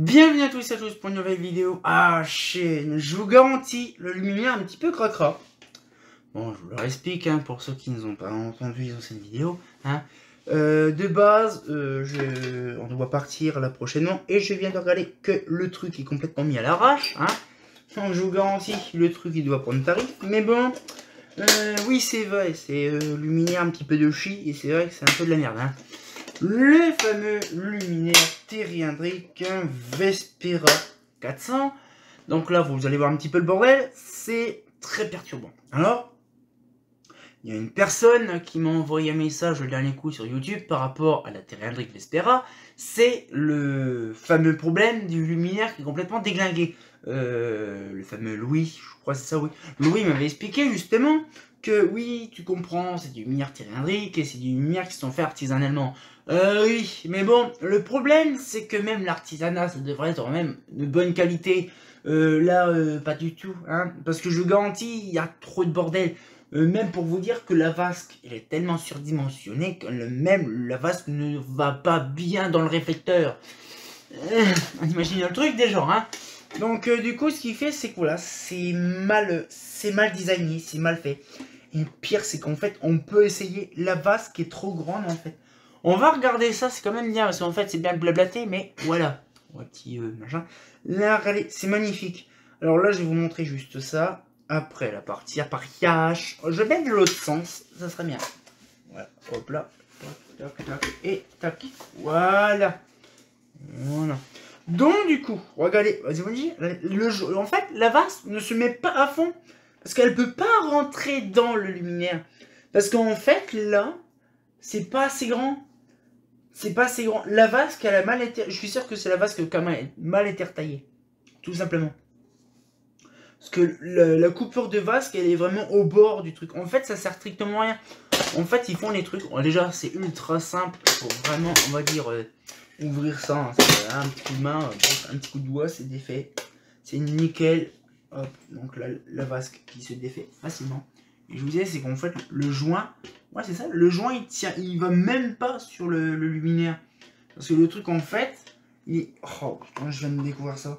Bienvenue à tous et à tous pour une nouvelle vidéo à chaîne. Je vous garantis le luminaire un petit peu cracra. Bon, je vous le explique pour ceux qui ne ont pas entendu les anciennes vidéos. De base, on doit partir là prochainement et je viens de regarder que le truc est complètement mis à l'arrache. Donc je vous garantis le truc il doit prendre tarif. Mais bon, oui c'est vrai, c'est luminaire un petit peu de chi et c'est vrai que c'est un peu de la merde. Le fameux luminaire Teriendrick Vespera 400. Donc là, vous allez voir un petit peu le bordel. C'est très perturbant. Alors, il y a une personne qui m'a envoyé un message le dernier coup sur YouTube par rapport à la Teriendrick Vespera. C'est le fameux problème du luminaire qui est complètement déglingué. Le fameux Louis, je crois que c'est ça, oui. Louis m'avait expliqué justement que oui, tu comprends, c'est du luminaire Teriendrick et c'est du luminaire qui sont faits artisanalement. Oui, mais bon, le problème c'est que même l'artisanat, ça devrait être même de bonne qualité. Pas du tout, parce que je vous garantis, il y a trop de bordel. Même pour vous dire que la vasque, elle est tellement surdimensionnée que même la vasque ne va pas bien dans le réflecteur. On imagine le truc déjà, Donc du coup, ce qu'il fait, c'est que voilà, c'est mal designé, c'est mal fait. Et le pire, c'est qu'en fait, on peut essayer la vasque qui est trop grande en fait. On va regarder ça, c'est quand même bien, parce qu'en fait, c'est bien blablaté, mais voilà. Un petit machin. Là, regardez, c'est magnifique. Alors là, je vais vous montrer juste ça. Après la partie appareillage, je vais de l'autre sens, ça serait bien. Voilà, hop là, tac, tac, tac, et tac, voilà. Voilà. Donc du coup, regardez, en fait, la vasque ne se met pas à fond, parce qu'elle peut pas rentrer dans le luminaire. Parce qu'en fait, là, c'est pas assez grand. C'est pas assez grand. La vasque, elle a mal été... Je suis sûr que c'est la vasque qui a mal été retaillée. Tout simplement. Parce que la coupure de vasque, elle est vraiment au bord du truc. En fait, ça sert strictement à rien. En fait, ils font les trucs... Déjà, c'est ultra simple. Pour vraiment, on va dire, ouvrir ça. Un petit coup de main, un petit coup de doigt, c'est défait. C'est nickel. Hop, donc la vasque qui se défait facilement. Et je vous disais, c'est qu'en fait, le joint... Ouais, c'est ça. Le joint, il tient, il va même pas sur le luminaire. Parce que le truc, en fait, il est... Oh, putain, je viens de découvrir ça.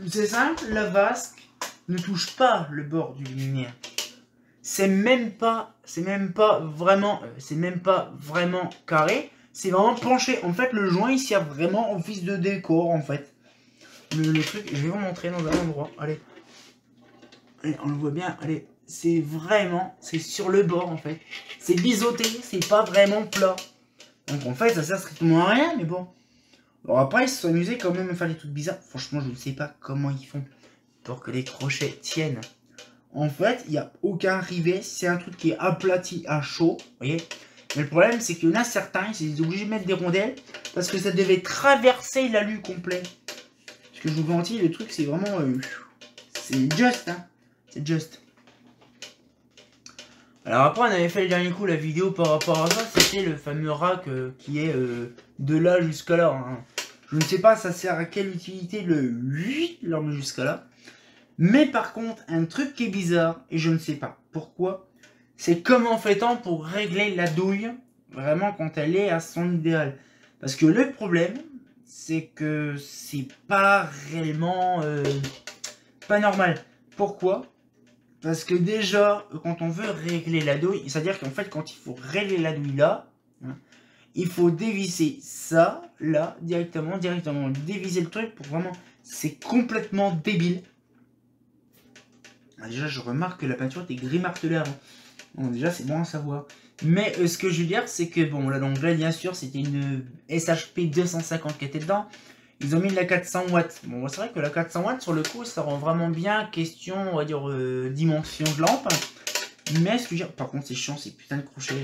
C'est simple, la vasque ne touche pas le bord du luminaire. C'est même pas vraiment carré. C'est vraiment penché. En fait, le joint, il sert vraiment en office de décor, en fait. Le truc, je vais vous montrer dans un endroit. Allez, on le voit bien. Allez. C'est sur le bord en fait. C'est biseauté, c'est pas vraiment plat. Donc en fait, ça sert strictement à rien, mais bon. Alors après, ils se sont amusés quand même à faire des trucs bizarres. Franchement, je ne sais pas comment ils font pour que les crochets tiennent. En fait, il n'y a aucun rivet. C'est un truc qui est aplati à chaud, vous voyez. Mais le problème, c'est qu'il y en a certains, ils sont obligés de mettre des rondelles parce que ça devait traverser l'alu complet. Parce que je vous garantis, le truc, c'est vraiment... c'est just, C'est just. Alors après, on avait fait le dernier coup la vidéo par rapport à ça, c'était le fameux rack qui est de là jusqu'à là. Je ne sais pas ça sert à quelle utilité le 8 l'homme jusqu'à là. Mais par contre, un truc qui est bizarre, et je ne sais pas pourquoi, c'est comment fait-on pour régler la douille, vraiment quand elle est à son idéal. Parce que le problème, c'est que c'est pas réellement pas normal. Pourquoi ? Parce que déjà, quand on veut régler la douille, c'est-à-dire qu'en fait, quand il faut régler la douille là, il faut dévisser ça, là, directement, dévisser le truc pour vraiment... C'est complètement débile. Déjà, je remarque que la peinture était gris martelé avant. Bon, déjà, c'est bon à savoir. Mais ce que je veux dire, c'est que, bon, là, donc là, bien sûr, c'était une SHP 250 qui était dedans. Ils ont mis de la 400 watts. Bon, c'est vrai que la 400 watts, sur le coup, ça rend vraiment bien. Question, on va dire, dimension de lampe. Mais ce que je veux dire, par contre, c'est chiant, ces putains de crochets.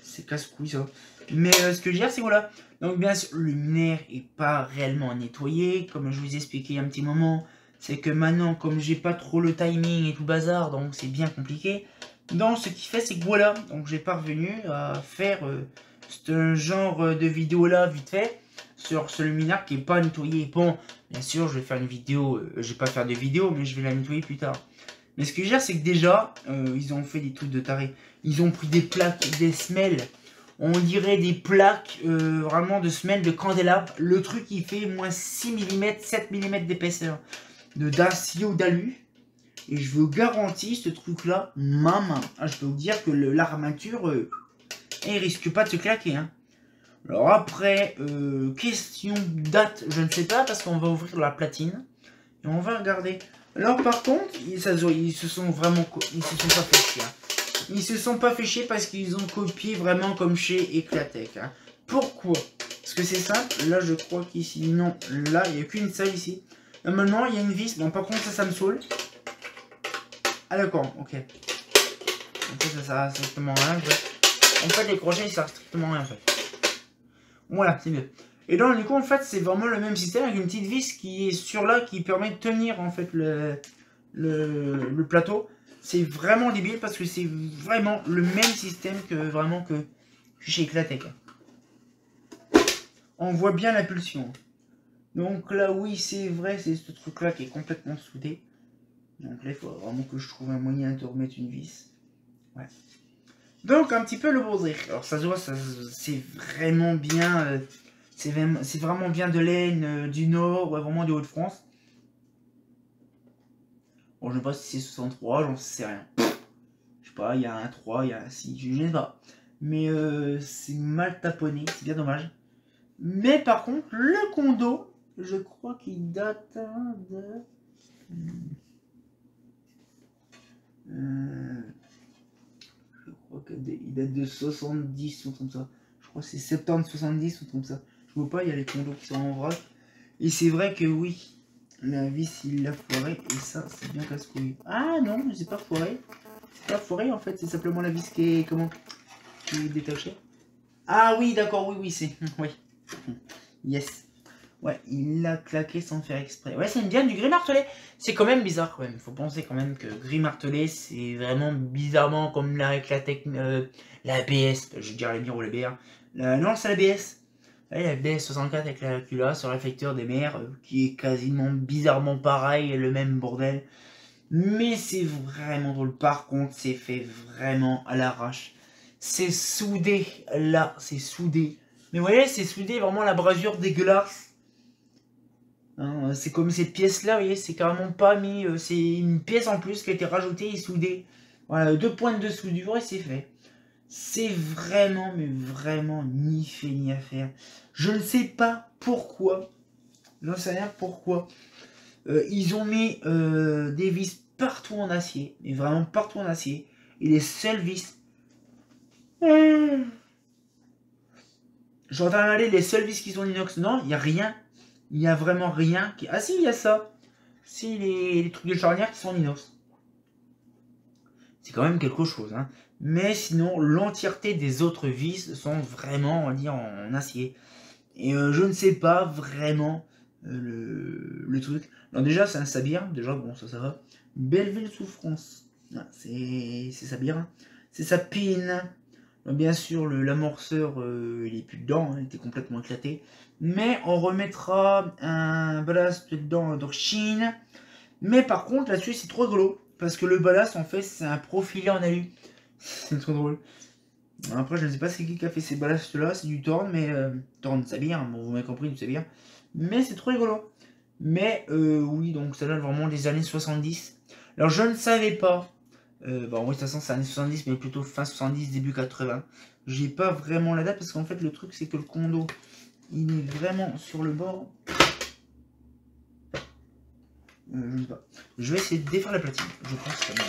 C'est casse-couille, ça. Mais ce que je veux dire, c'est voilà. Donc, bien sûr, le luminaire est pas réellement nettoyé. Comme je vous ai expliqué il y a un petit moment. C'est que maintenant, comme j'ai pas trop le timing et tout bazar, donc c'est bien compliqué. Donc, ce qui fait, c'est que voilà. Donc, j'ai parvenu à faire ce genre de vidéo là, vite fait. Sur ce luminaire qui est pas nettoyé. Bon, bien sûr, je vais faire une vidéo. Je vais pas faire de vidéo, mais je vais la nettoyer plus tard. Mais ce que je veux dire, c'est que déjà, ils ont fait des trucs de taré. Ils ont pris des plaques, des semelles. On dirait des plaques vraiment de semelles de candélabre. Le truc il fait moins 6 mm, 7 mm d'épaisseur d'acier ou d'alu. Et je vous garantis ce truc là, ma main. Ah, je peux vous dire que l'armature, il risque pas de se claquer. Hein. Alors après, question date, je ne sais pas parce qu'on va ouvrir la platine. Et on va regarder. Alors par contre, ils se sont vraiment... Ils se sont pas fait chier. Hein. Ils se sont pas fait chier parce qu'ils ont copié vraiment comme chez Eclatec. Hein. Pourquoi? Parce que c'est simple. Là, je crois qu'ici, non. Là, il n'y a qu'une seule ici. Normalement, il y a une vis. Bon, par contre, ça me saoule. Ah d'accord, ok. En fait, ça sert strictement rien. En fait, les crochets, ils servent strictement rien en fait. Voilà, c'est mieux. Et donc, du coup, en fait, c'est vraiment le même système avec une petite vis qui est sur là, qui permet de tenir en fait le plateau. C'est vraiment débile parce que c'est vraiment le même système que vraiment que chez Eclatec. On voit bien la pulsion. Donc là, oui, c'est vrai, c'est ce truc-là qui est complètement soudé. Donc là, il faut vraiment que je trouve un moyen de remettre une vis. Ouais. Donc, un petit peu le bordel. Alors, ça se voit, c'est vraiment bien. C'est vraiment bien de laine du Nord, ouais, vraiment du Hauts-de-France. Bon, je ne sais pas si c'est 63, j'en sais rien. Je sais pas, il y a un 3, il y a un 6, je ne sais pas. Mais c'est mal taponné, c'est bien dommage. Mais par contre, le condo, je crois qu'il date de... je crois qu'il date de 70 ou comme ça. Je crois que c'est 70 ou comme ça. Je vois pas, il y a les condos qui sont en vrac. Et c'est vrai que oui, la vis il l'a foiré. Et ça, c'est bien casse-couille. Ah non, c'est pas foiré. C'est pas foiré en fait, c'est simplement la vis qui est, comment, qui est détachée. Ah oui, d'accord, oui, c'est... oui. Yes. Ouais, il l'a claqué sans faire exprès. Ouais, c'est bien du gris martelé. C'est quand même bizarre quand même. Il faut penser quand même que gris martelé, c'est vraiment bizarrement comme la Eclatec, la ABS. Je veux dire la mire ou la BR. Non, c'est la BS. Ouais, la BS 64 avec la culasse sur réflecteur des mers, qui est quasiment bizarrement pareil, le même bordel. Mais c'est vraiment drôle. Par contre, c'est fait vraiment à l'arrache. C'est soudé. Là, c'est soudé. Mais vous voyez, c'est soudé vraiment la brasure dégueulasse. Hein, c'est comme cette pièce-là, vous voyez, c'est carrément pas mis. C'est une pièce en plus qui a été rajoutée et soudée. Voilà, 2 pointes de soudure et c'est fait. C'est vraiment, mais vraiment ni fait ni à faire. Je ne sais pas pourquoi. Je ne sais rien pourquoi. Ils ont mis des vis partout en acier. Mais vraiment partout en acier. Et les seules vis. J'entends aller les seules vis qui sont en inox. Non, il n'y a rien. Il n'y a vraiment rien qui... Ah si, il y a ça. Si, les trucs de charnière qui sont en inox. C'est quand même quelque chose. Hein. Mais sinon, l'entièreté des autres vis sont vraiment, on va dire, en acier. Et je ne sais pas vraiment le truc. Alors déjà, c'est un sabir. Déjà, bon, ça va. Belleville Souffrance. Ah, c'est sabir. C'est sa pine. Bien sûr, l'amorceur, il est plus dedans. Hein, il était complètement éclaté. Mais on remettra un ballast dedans d'orchine. Mais par contre, là-dessus, c'est trop rigolo. Parce que le ballast, en fait, c'est un profilé en alu. C'est trop drôle. Après, je ne sais pas c'est qui a fait ces ballasts-là. C'est du Thorn, mais... Thorn Sabir, hein, bon, vous m'avez compris, du Sabir. Mais c'est trop rigolo. Mais, oui, donc ça date vraiment des années 70. Alors, je ne savais pas. Bon, oui, de toute façon, c'est années 70, mais plutôt fin 70, début 80. J'ai pas vraiment la date, parce qu'en fait, le truc, c'est que le condo... il est vraiment sur le bord. Je ne sais pas. Je vais essayer de défaire la platine. Je pense que ça va.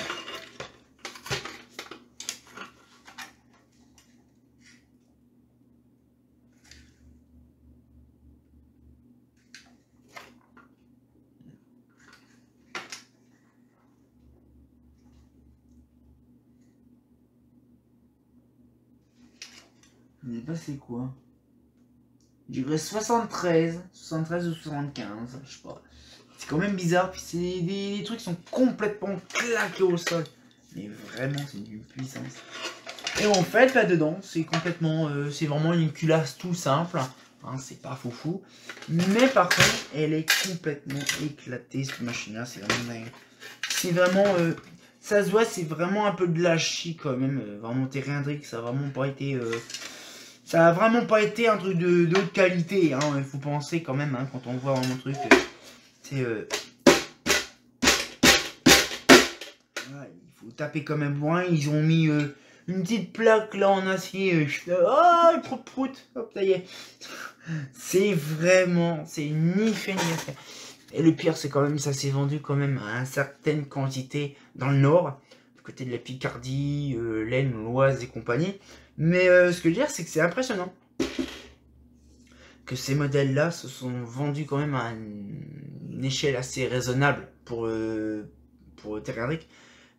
Je ne sais pas c'est quoi. Je dirais 73 ou 75, je sais pas. C'est quand même bizarre, puis c'est des trucs qui sont complètement claqués au sol. Mais vraiment, c'est d'une puissance. Et en fait, là-dedans, c'est complètement... c'est vraiment une culasse tout simple. Hein, c'est pas foufou. Mais par contre, elle est complètement éclatée, cette machine-là. C'est vraiment dingue. C'est vraiment... ça se voit, c'est vraiment un peu de la chie quand même. Vraiment terriendrique, ça a vraiment pas été... ça a vraiment pas été un truc de haute qualité, hein. Il faut penser quand même, hein, quand on voit vraiment le truc, c'est... voilà, il faut taper comme un bourrin. Ils ont mis une petite plaque là en acier. Oh, prout, hop, ça y est. C'est vraiment, c'est ni fait ni à faire. Et le pire, c'est quand même, ça s'est vendu quand même à une certaine quantité dans le Nord, du côté de la Picardie, l'Aisne, l'Oise et compagnie. Mais ce que je veux dire, c'est que c'est impressionnant que ces modèles-là se sont vendus quand même à une échelle assez raisonnable pour Terrieric.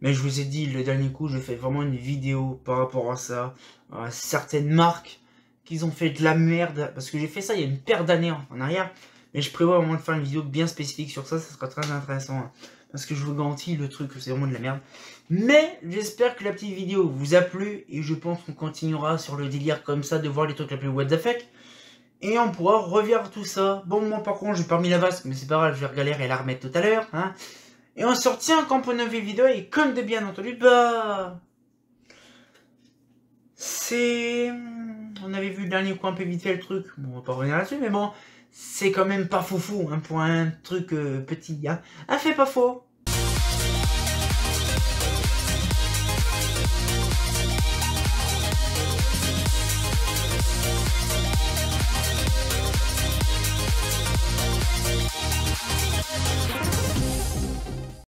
Mais je vous ai dit, le dernier coup, je fais vraiment une vidéo par rapport à ça, à certaines marques qui ont fait de la merde, parce que j'ai fait ça il y a une paire d'années en arrière. Mais je prévois vraiment de faire une vidéo bien spécifique sur ça, ça sera très intéressant. Hein, parce que je vous garantis, le truc, c'est vraiment de la merde. Mais j'espère que la petite vidéo vous a plu. Et je pense qu'on continuera sur le délire comme ça, de voir les trucs les plus what the fuck. Et on pourra revoir tout ça. Bon, moi par contre, j'ai pas remis la vasque, mais c'est pas grave, je vais regalérer et la remettre tout à l'heure. Hein. Et on se retient quand pour une nouvelle vidéo. Et comme de bien entendu, bah... c'est... On avait vu le dernier coup un peu vite fait le truc. Bon, on va pas revenir là-dessus, mais bon... C'est quand même pas foufou, hein, pour un truc petit, hein. Ah, fait pas faux.